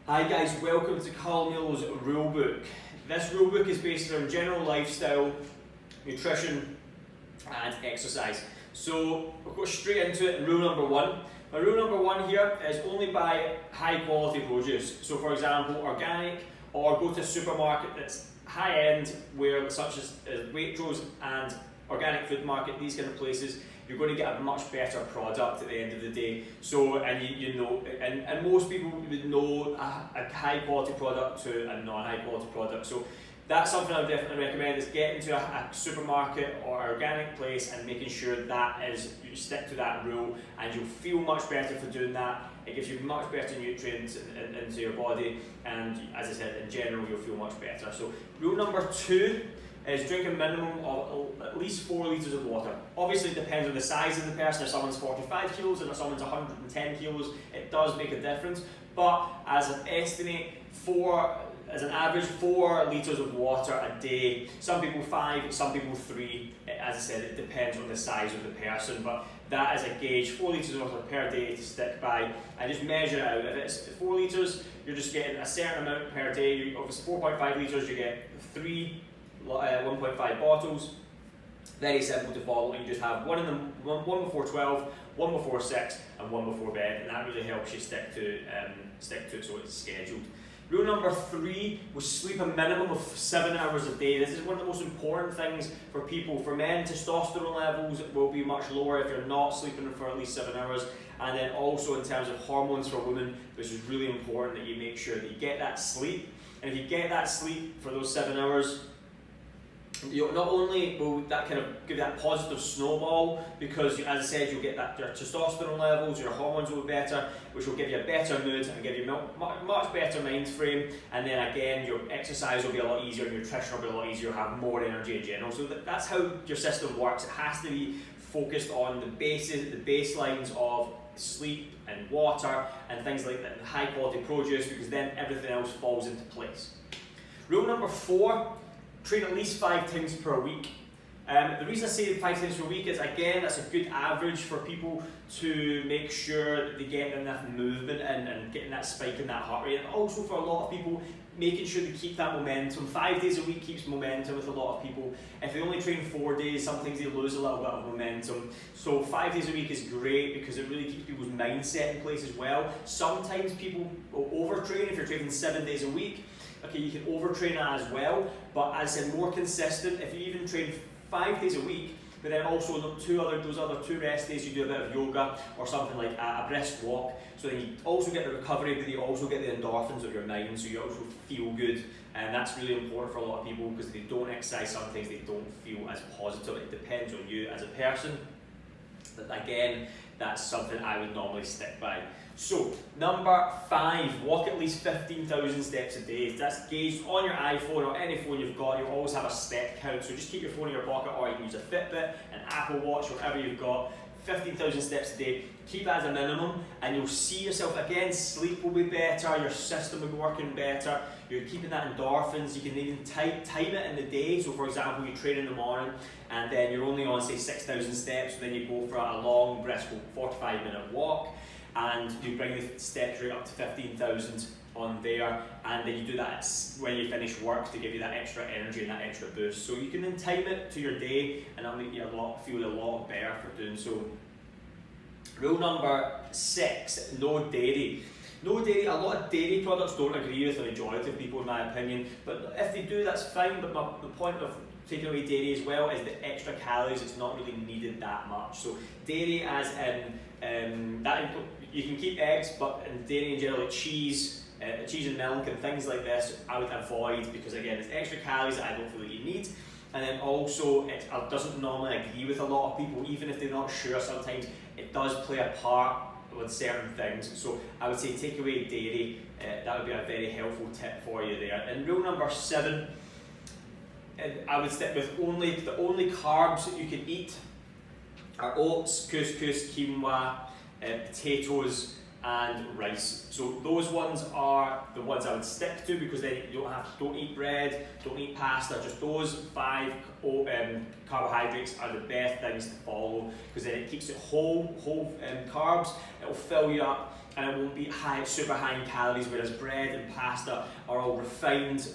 Hi guys, welcome to Carlo's rulebook. This rulebook is based around general lifestyle, nutrition and exercise. So we'll go straight into it. Rule number one. My rule number one here is only buy high quality produce. So for example, organic, or go to a supermarket that's high end, where such as Waitrose and Organic Food Market, these kind of places, you're going to get a much better product at the end of the day. So, and you know, and most people would know a high quality product to a non-high quality product. So that's something I would definitely recommend, is getting to a supermarket or organic place and making sure that is, you stick to that rule, and you'll feel much better for doing that. It gives you much better nutrients into your body, and as I said, in general, you'll feel much better. So rule number two is drink a minimum of at least 4 litres of water. Obviously it depends on the size of the person. If someone's 45 kilos and if someone's 110 kilos, it does make a difference. But as an estimate, as an average, 4 litres of water a day. Some people 5, some people 3. As I said, it depends on the size of the person, but that is a gauge, 4 litres of water per day to stick by, and just measure it out. If it's 4 litres, you're just getting a certain amount per day. Obviously 4.5 litres, you get 1.5 bottles. Very simple to follow. You just have one before 12, one before 6, and one before bed, and that really helps you stick to it so it's scheduled. Rule number 3 was sleep a minimum of 7 hours a day. This is one of the most important things for people. For men, testosterone levels will be much lower if you're not sleeping for at least 7 hours. And then also in terms of hormones for women, this is really important that you make sure that you get that sleep. And if you get that sleep for those 7 hours, not only will that kind of give that positive snowball, because as I said, you'll get that your testosterone levels, your hormones will be better, which will give you a better mood and give you a much better mind frame, and then again your exercise will be a lot easier, your nutrition will be a lot easier, you'll have more energy in general. So that's how your system works. It has to be focused on the baselines of sleep and water and things like that, high quality produce, because then everything else falls into place. Rule number 4, train at least 5 times per week. The reason I say 5 times per week is, again, that's a good average for people to make sure that they get enough movement and getting that spike in that heart rate. And also for a lot of people, making sure they keep that momentum. 5 days a week keeps momentum with a lot of people. If they only train 4 days, sometimes they lose a little bit of momentum. So 5 days a week is great because it really keeps people's mindset in place as well. Sometimes people will overtrain. If you're training 7 days a week, okay, you can overtrain it as well, but as I said, more consistent. If you even train 5 days a week, but then also those other 2 rest days, you do a bit of yoga or something like a brisk walk, so then you also get the recovery, but you also get the endorphins of your mind, so you also feel good. And that's really important for a lot of people, because if they don't exercise, sometimes they don't feel as positive. It depends on you as a person, but again, that's something I would normally stick by. So, number 5, walk at least 15,000 steps a day. That's gauged on your iPhone or any phone you've got. You'll always have a step count, so just keep your phone in your pocket, or you can use a Fitbit, an Apple Watch, whatever you've got. 15,000 steps a day. Keep that as a minimum, and you'll see yourself, again, sleep will be better, your system will be working better, you're keeping that endorphins. You can even time it in the day. So for example, you train in the morning and then you're only on, say, 6,000 steps, so then you go for a long, brisk 45-minute walk, and you bring the steps rate up to 15,000 on there, and then you do that when you finish work to give you that extra energy and that extra boost. So you can then time it to your day, and that'll make you feel a lot better for doing so. Rule number 6, no dairy. No dairy. A lot of dairy products don't agree with the majority of people, in my opinion, but if they do, that's fine. But the point of taking away dairy as well is the extra calories. It's not really needed that much. So dairy, as in you can keep eggs, but in dairy in general, like cheese and milk and things like this, I would avoid, because again, it's extra calories that I don't feel that you need. And then also, it doesn't normally agree with a lot of people, even if they're not sure. Sometimes it does play a part with certain things. So I would say take away dairy. That would be a very helpful tip for you there. And rule number 7, I would stick with the only carbs that you can eat are oats, couscous, quinoa, potatoes, and rice. So those ones are the ones I would stick to, because then you don't eat bread, don't eat pasta. Just those 5 carbohydrates are the best things to follow, because then it keeps it whole carbs. It will fill you up, and it won't be super high in calories. Whereas bread and pasta are all refined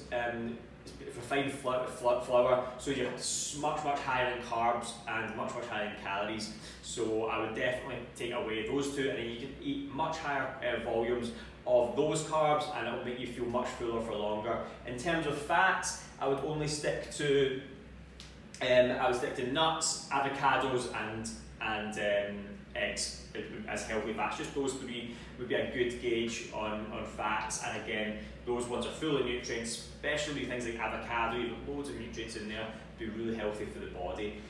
flour, so you're much higher in carbs and much higher in calories. So I would definitely take away those two, and then you can eat much higher avomes of those carbs, and it will make you feel much fuller for longer. In terms of fats, I would only stick to nuts, avocados, and eggs as healthy fats. Just those 3 would be a good gauge on fats, and again, those ones are full of nutrients, especially things like avocado. You've got loads of nutrients in there, be really healthy for the body.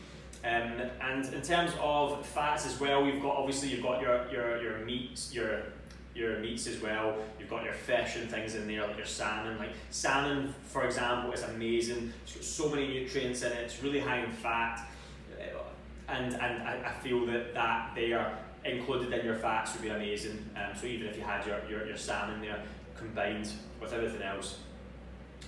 And in terms of fats as well, you've got your meats, your meats as well. You've got your fish and things in there, like your salmon. Like salmon, for example, is amazing. It's got so many nutrients in it. It's really high in fat, and I feel that they are included in your fats would be amazing. So even if you had your salmon there combined with everything else,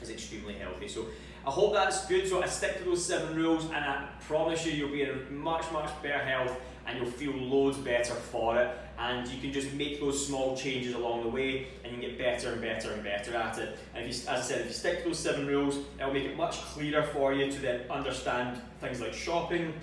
is extremely healthy. So I hope that's good. So I stick to those 7 rules, and I promise you, you'll be in much better health, and you'll feel loads better for it. And you can just make those small changes along the way, and you can get better and better at it. And if you, as I said, if you stick to those 7 rules, it'll make it much clearer for you to then understand things like shopping,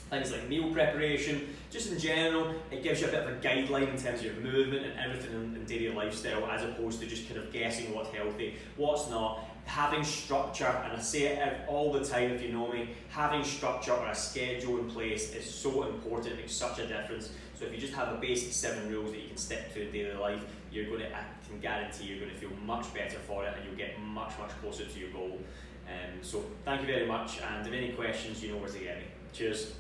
things like meal preparation. Just in general, it gives you a bit of a guideline in terms of your movement and everything in daily lifestyle, as opposed to just kind of guessing what's healthy, what's not. Having structure, and I say it all the time if you know me, having structure or a schedule in place is so important. It makes such a difference. So if you just have a basic 7 rules that you can stick to in daily life, I can guarantee you're going to feel much better for it, and you'll get much closer to your goal. So thank you very much, and if any questions, you know where to get me. Cheers.